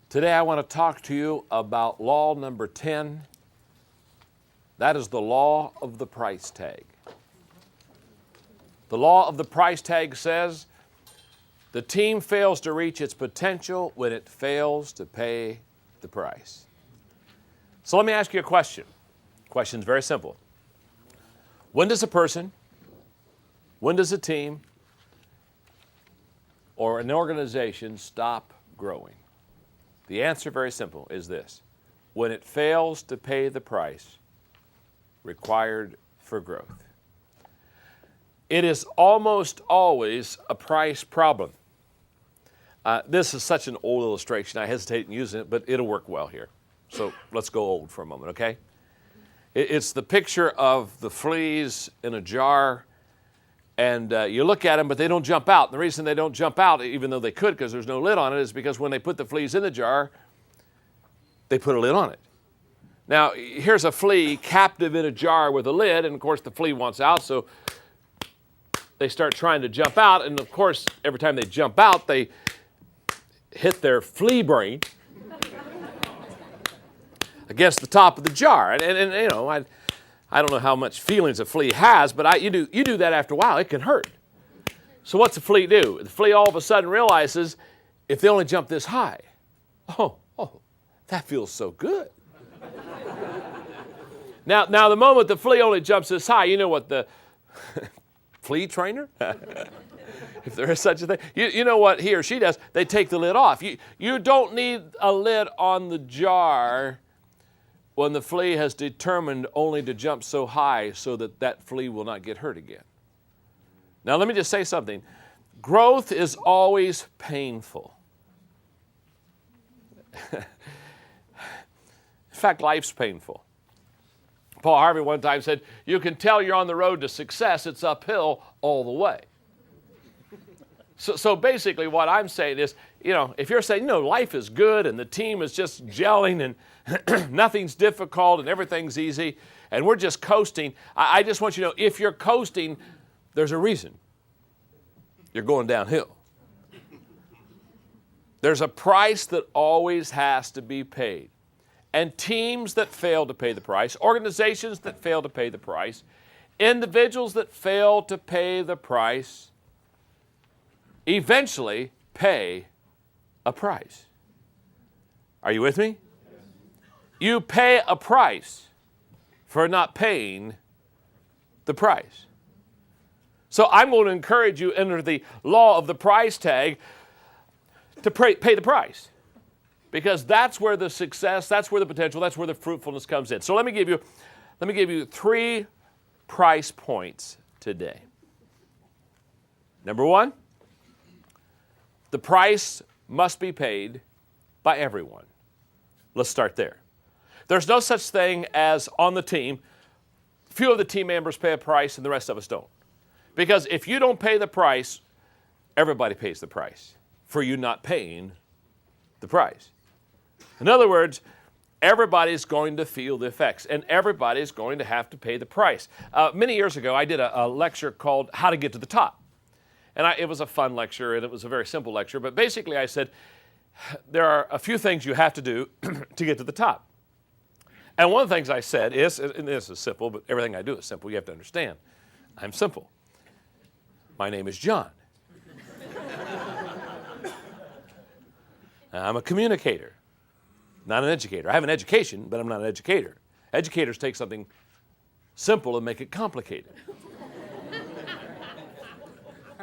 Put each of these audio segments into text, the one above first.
Today I want to talk to you about law number 10. That is the law of the price tag. The law of the price tag says the team fails to reach its potential when it fails to pay the price. So let me ask you a question. The question is very simple. When does a person, when does a team, or an organization stop growing? The answer, very simple, is this: when it fails to pay the price required for growth. It is almost always a price problem. This is such an old illustration. I hesitate in using it, but it'll work well here. So let's go old for a moment, okay? It's the picture of the fleas in a jar, and you look at them, but they don't jump out. The reason they don't jump out, even though they could because there's no lid on it, is because when they put the fleas in the jar, they put a lid on it. Now, here's a flea captive in a jar with a lid, and of course the flea wants out, so they start trying to jump out, and of course, every time they jump out, they hit their flea brain against the top of the jar. And you know, I don't know how much feelings a flea has, but you do that after a while, it can hurt. So what's a flea do? The flea all of a sudden realizes if they only jump this high, oh, that feels so good. Now the moment the flea only jumps this high, you know what the flea trainer, if there is such a thing, you know what he or she does? They take the lid off. You don't need a lid on the jar when the flea has determined only to jump so high so that flea will not get hurt again. Now let me just say something. Growth is always painful. In fact, life's painful. Paul Harvey one time said, you can tell you're on the road to success, it's uphill all the way. So basically what I'm saying is, you know, if you're saying, life is good and the team is just gelling and nothing's difficult and everything's easy and we're just coasting, I just want you to know, if you're coasting, there's a reason. You're going downhill. There's a price that always has to be paid. And teams that fail to pay the price, organizations that fail to pay the price, individuals that fail to pay the price, eventually pay a price. Are you with me? You pay a price for not paying the price. So I'm going to encourage you under the law of the price tag to pay the price. Because that's where the success, that's where the potential, that's where the fruitfulness comes in. So let me give you 3 price points today. Number 1, the price must be paid by everyone. Let's start there. There's no such thing as on the team, few of the team members pay a price and the rest of us don't. Because if you don't pay the price, everybody pays the price for you not paying the price. In other words, everybody's going to feel the effects, and everybody's going to have to pay the price. Many years ago, I did a lecture called How to Get to the Top. And it was a fun lecture, and it was a very simple lecture. But basically, I said, there are a few things you have to do to get to the top. And one of the things I said is, and this is simple, but everything I do is simple. You have to understand. I'm simple. My name is John. I'm a communicator. Not an educator. I have an education, but I'm not an educator. Educators take something simple and make it complicated.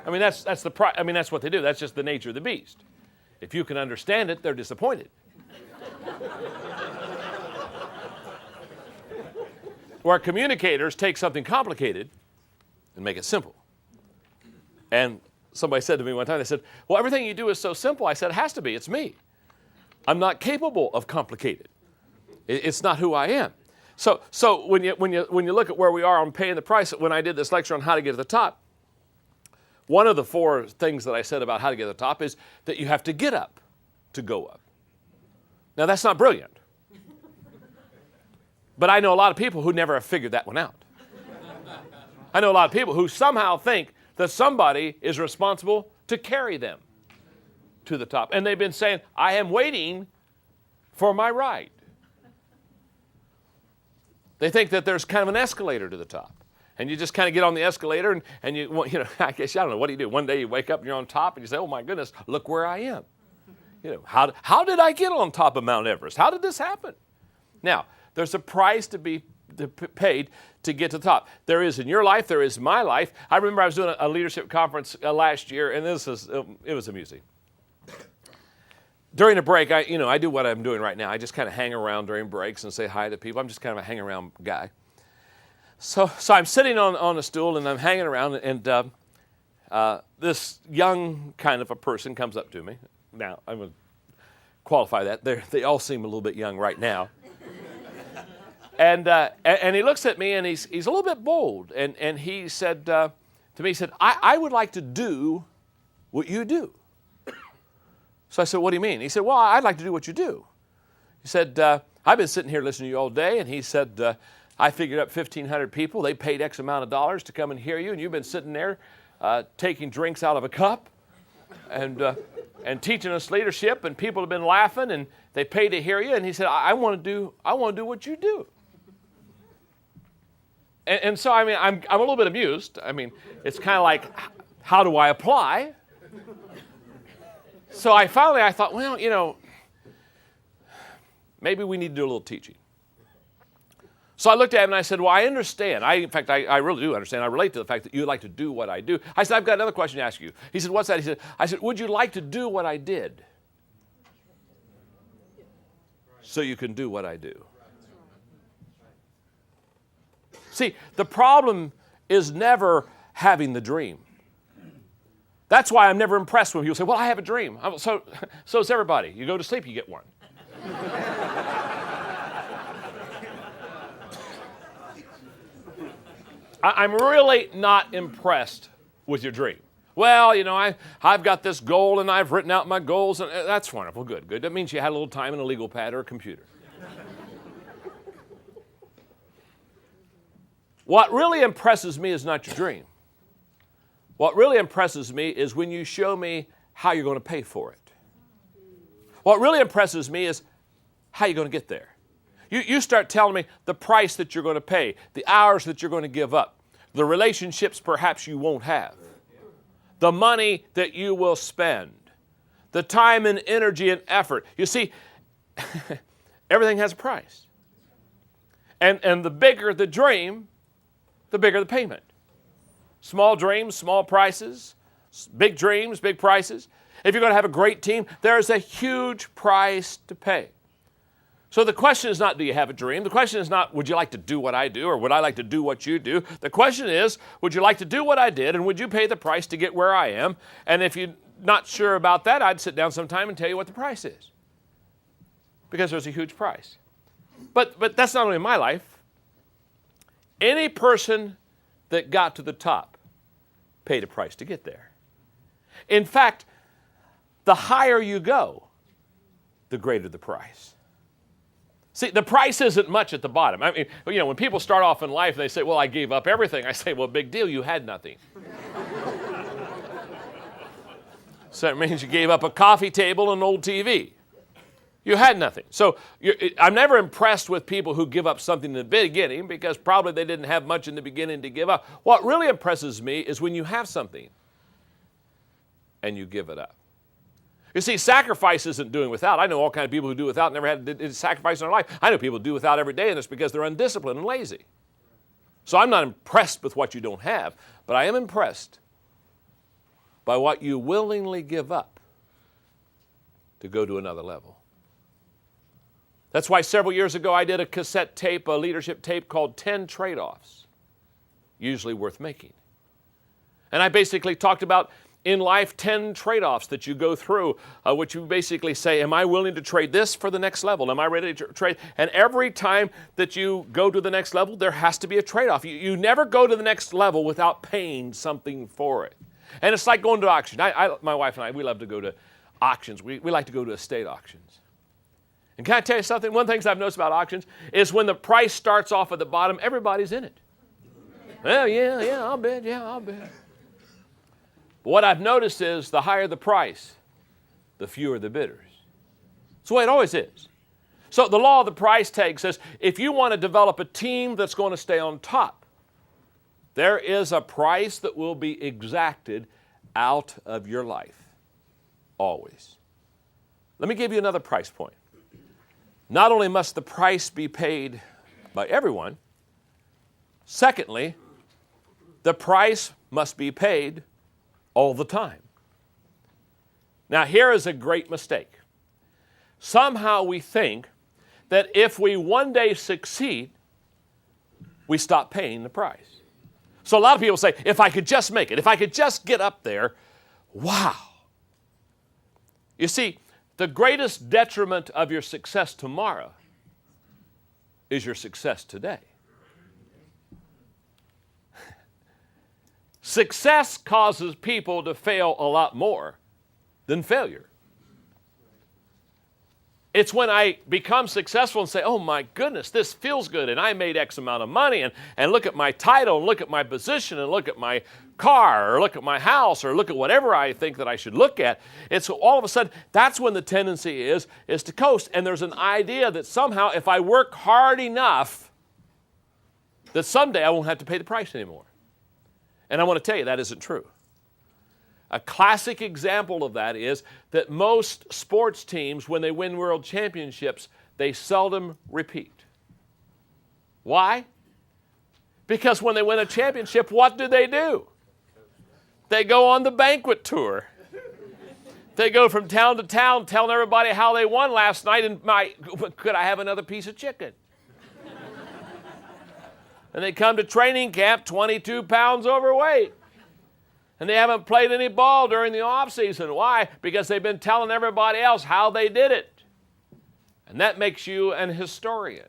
I mean, that's what they do. That's just the nature of the beast. If you can understand it, they're disappointed. Where communicators take something complicated and make it simple. And somebody said to me one time, they said, well, everything you do is so simple. I said, it has to be. It's me. I'm not capable of complicated. It's not who I am. So when you look at where we are on paying the price, when I did this lecture on how to get to the top, one of the 4 things that I said about how to get to the top is that you have to get up to go up. Now that's not brilliant. But I know a lot of people who never have figured that one out. I know a lot of people who somehow think that somebody is responsible to carry them to the top. And they've been saying, I am waiting for my ride. They think that there's kind of an escalator to the top. And you just kind of get on the escalator and you I guess, I don't know, what do you do? One day you wake up and you're on top and you say, oh my goodness, look where I am. How did I get on top of Mount Everest? How did this happen? Now, there's a price to be paid to get to the top. There is in your life, there is in my life. I remember I was doing a leadership conference last year, and it was amusing. During a break, I do what I'm doing right now. I just kind of hang around during breaks and say hi to people. I'm just kind of a hang around guy. So I'm sitting on a stool and I'm hanging around, and this young kind of a person comes up to me. Now, I'm going to qualify that. They all seem a little bit young right now. And he looks at me, and he's a little bit bold. And he said to me, he said, I would like to do what you do. So I said, what do you mean? He said, well, I'd like to do what you do. He said, I've been sitting here listening to you all day. And he said, I figured up 1,500 people. They paid X amount of dollars to come and hear you. And you've been sitting there taking drinks out of a cup and teaching us leadership. And people have been laughing, and they pay to hear you. And he said, I want to do what you do. And so, I mean, I'm a little bit amused. I mean, it's kind of like, how do I apply? So I thought, well, maybe we need to do a little teaching. So I looked at him and I said, well, I understand. In fact, I really do understand. I relate to the fact that you like to do what I do. I said, I've got another question to ask you. He said, what's that? I said, would you like to do what I did so you can do what I do? See, the problem is never having the dream. That's why I'm never impressed when people say, well, I have a dream. So is everybody. You go to sleep, you get one. I'm really not impressed with your dream. Well, I've got this goal and I've written out my goals, and that's wonderful. Good. That means you had a little time in a legal pad or a computer. What really impresses me is not your dream. What really impresses me is when you show me how you're going to pay for it. What really impresses me is how you're going to get there. You start telling me the price that you're going to pay, the hours that you're going to give up, the relationships perhaps you won't have, the money that you will spend, the time and energy and effort. You see, everything has a price. And the bigger the dream, the bigger the payment. Small dreams, small prices. Big dreams, big prices. If you're going to have a great team, there's a huge price to pay. So the question is not, do you have a dream? The question is not, would you like to do what I do, or would I like to do what you do? The question is, would you like to do what I did, and would you pay the price to get where I am? And if you're not sure about that, I'd sit down sometime and tell you what the price is. Because there's a huge price. But that's not only my life. Any person that got to the top paid a price to get there. In fact, the higher you go, the greater the price. See, the price isn't much at the bottom. I mean, when people start off in life, they say, well, I gave up everything. I say, well, big deal, you had nothing. So that means you gave up a coffee table and an old TV. You had nothing. So I'm never impressed with people who give up something in the beginning, because probably they didn't have much in the beginning to give up. What really impresses me is when you have something and you give it up. You see, sacrifice isn't doing without. I know all kinds of people who do without, never had to sacrifice in their life. I know people who do without every day, and it's because they're undisciplined and lazy. So I'm not impressed with what you don't have, but I am impressed by what you willingly give up to go to another level. That's why several years ago I did a cassette tape, a leadership tape called 10 Trade-Offs, usually worth making. And I basically talked about in life 10 trade-offs that you go through, which you basically say, am I willing to trade this for the next level? Am I ready to trade? And every time that you go to the next level, there has to be a trade-off. You never go to the next level without paying something for it. And it's like going to auction. My wife and I, we love to go to auctions. We like to go to estate auctions. And can I tell you something? One of the things I've noticed about auctions is when the price starts off at the bottom, everybody's in it. Well, yeah, I'll bet. But what I've noticed is the higher the price, the fewer the bidders. It's the way it always is. So the law of the price tag says if you want to develop a team that's going to stay on top, there is a price that will be exacted out of your life. Always. Let me give you another price point. Not only must the price be paid by everyone, secondly, the price must be paid all the time. Now, here is a great mistake. Somehow we think that if we one day succeed, we stop paying the price. So a lot of people say, if I could just make it, if I could just get up there, wow. You see, the greatest detriment of your success tomorrow is your success today. Success causes people to fail a lot more than failure. It's when I become successful and say, oh my goodness, this feels good, and I made X amount of money, and look at my title, and look at my position, and look at my car, or look at my house, or look at whatever I think that I should look at. It's all of a sudden, that's when the tendency is to coast. And there's an idea that somehow if I work hard enough, that someday I won't have to pay the price anymore. And I want to tell you that isn't true. A classic example of that is that most sports teams, when they win world championships, they seldom repeat. Why? Because when they win a championship, what do? They go on the banquet tour. They go from town to town telling everybody how they won last night and could I have another piece of chicken? And they come to training camp 22 pounds overweight. And they haven't played any ball during the off season. Why? Because they've been telling everybody else how they did it. And that makes you an historian.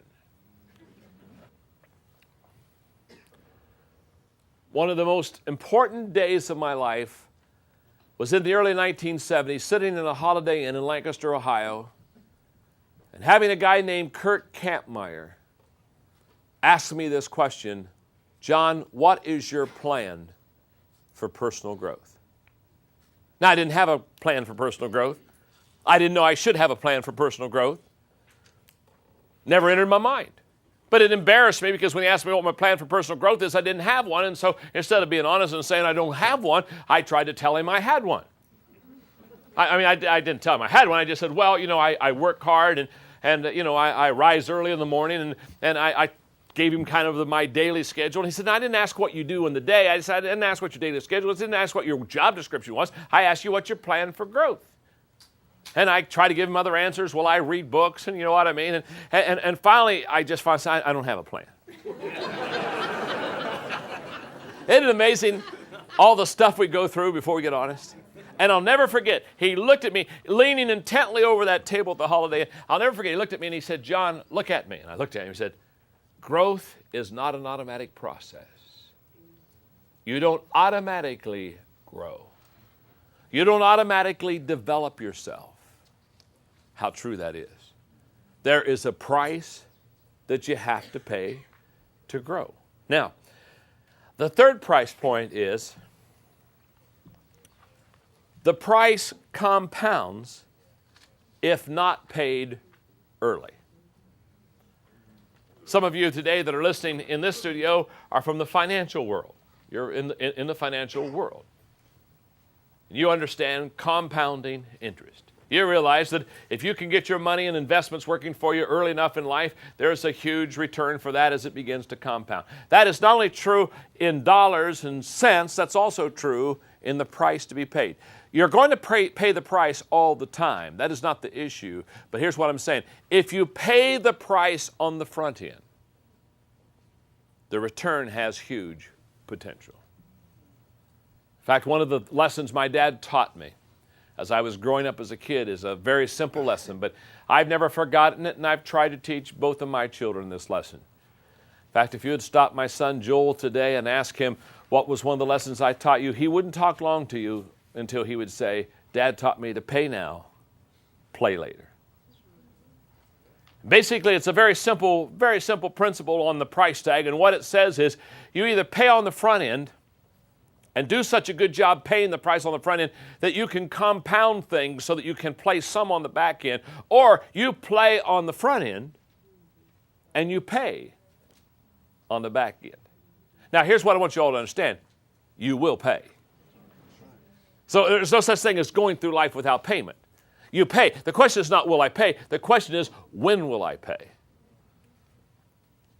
One of the most important days of my life was in the early 1970s, sitting in a Holiday Inn in Lancaster, Ohio, and having a guy named Kurt Kampmeyer ask me this question, John, what is your plan for personal growth? Now, I didn't have a plan for personal growth. I didn't know I should have a plan for personal growth. Never entered my mind. But it embarrassed me because when he asked me what my plan for personal growth is, I didn't have one. And so instead of being honest and saying I don't have one, I tried to tell him I had one. I didn't tell him I had one. I just said, well, I work hard and I rise early in the morning and I gave him kind of my daily schedule. And he said, no, I didn't ask what you do in the day. I didn't ask what your daily schedule is. I didn't ask what your job description was. I asked you what your plan for growth. And I try to give him other answers. Well, I read books, and you know what I mean? And finally, I just found I don't have a plan. Isn't it amazing all the stuff we go through before we get honest? And I'll never forget, he looked at me, leaning intently over that table at the Holiday Inn. I'll never forget, he looked at me and he said, John, look at me. And I looked at him and he said, growth is not an automatic process. You don't automatically grow. You don't automatically develop yourself. How true that is. There is a price that you have to pay to grow. Now, the third price point is the price compounds if not paid early. Some of you today that are listening in this studio are from the financial world. You're in the financial world. You understand compounding interest. You realize that if you can get your money and investments working for you early enough in life, there's a huge return for that as it begins to compound. That is not only true in dollars and cents, that's also true in the price to be paid. You're going to pay the price all the time. That is not the issue. But here's what I'm saying. If you pay the price on the front end, the return has huge potential. In fact, one of the lessons my dad taught me as I was growing up as a kid is a very simple lesson, but I've never forgotten it, and I've tried to teach both of my children this lesson. In fact, if you had stopped my son Joel today and asked him what was one of the lessons I taught you, he wouldn't talk long to you until he would say, Dad taught me to pay now, play later. Basically, it's a very simple principle on the price tag, and what it says is you either pay on the front end and do such a good job paying the price on the front end that you can compound things so that you can play some on the back end, or you play on the front end and you pay on the back end. Now, here's what I want you all to understand. You will pay. So there's no such thing as going through life without payment. You pay. The question is not will I pay? The question is when will I pay?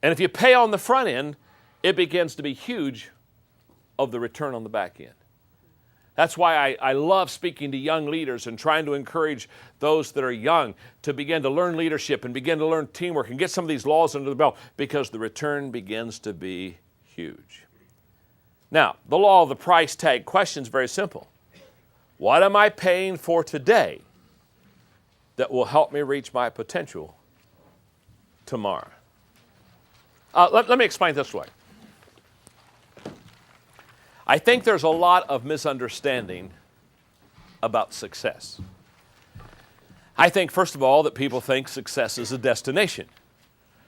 And if you pay on the front end, it begins to be huge of the return on the back end. That's why I love speaking to young leaders and trying to encourage those that are young to begin to learn leadership and begin to learn teamwork and get some of these laws under the belt, because the return begins to be huge. Now, the law of the price tag question is very simple. What am I paying for today that will help me reach my potential tomorrow? Let me explain it this way. I think there's a lot of misunderstanding about success. I think, first of all, that people think success is a destination.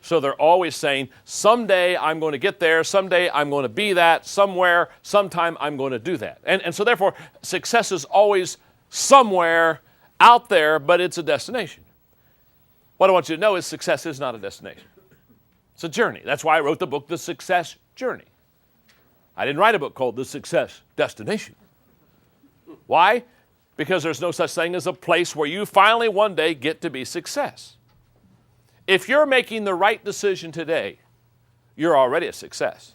So they're always saying, someday I'm going to get there, someday I'm going to be that, somewhere, sometime I'm going to do that. And so therefore, success is always somewhere out there, but it's a destination. What I want you to know is success is not a destination. It's a journey. That's why I wrote the book, The Success Journey. I didn't write a book called The Success Destination. Why? Because there's no such thing as a place where you finally one day get to be success. If you're making the right decision today, you're already a success.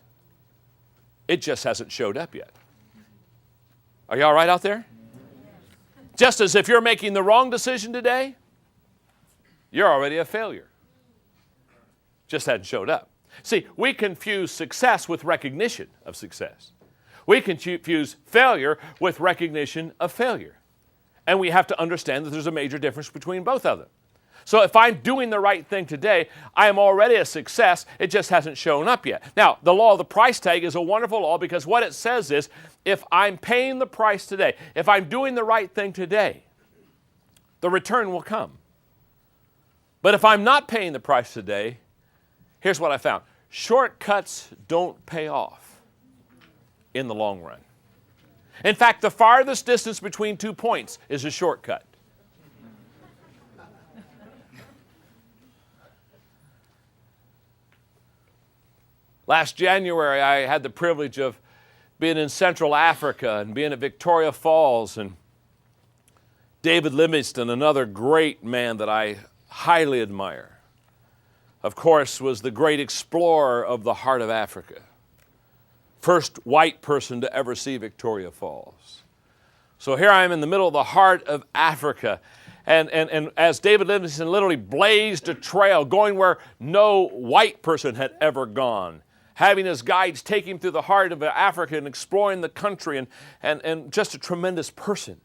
It just hasn't showed up yet. Are you all right out there? Just as if you're making the wrong decision today, you're already a failure. Just hadn't showed up. See, we confuse success with recognition of success. We confuse failure with recognition of failure. And we have to understand that there's a major difference between both of them. So if I'm doing the right thing today, I am already a success. It just hasn't shown up yet. Now, the law of the price tag is a wonderful law, because what it says is, if I'm paying the price today, if I'm doing the right thing today, the return will come. But if I'm not paying the price today, here's what I found. Shortcuts don't pay off in the long run. In fact, the farthest distance between 2 points is a shortcut. Last January, I had the privilege of being in Central Africa and being at Victoria Falls, and David Livingstone, another great man that I highly admire, of course, was the great explorer of the heart of Africa. First white person to ever see Victoria Falls. So here I am in the middle of the heart of Africa. And as David Livingstone literally blazed a trail going where no white person had ever gone, having his guides take him through the heart of Africa and exploring the country, and just a tremendous person.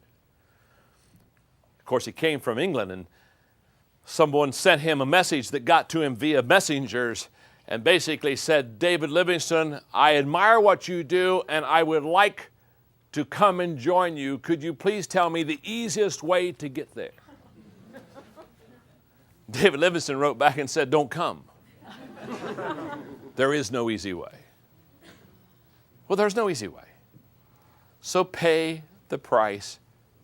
Of course, he came from England, and someone sent him a message that got to him via messengers and basically said, David Livingstone, I admire what you do, and I would like to come and join you. Could you please tell me the easiest way to get there? David Livingstone wrote back and said, don't come. There is no easy way. Well, there's no easy way. So pay the price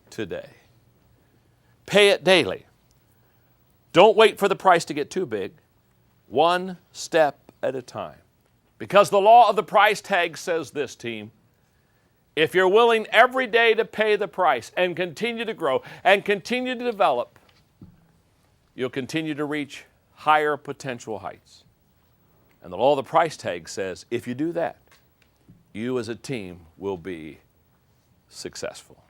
today. Pay it daily. Don't wait for the price to get too big. One step at a time. Because the law of the price tag says this, team. If you're willing every day to pay the price and continue to grow and continue to develop, you'll continue to reach higher potential heights. And the law of the price tag says if you do that, you as a team will be successful.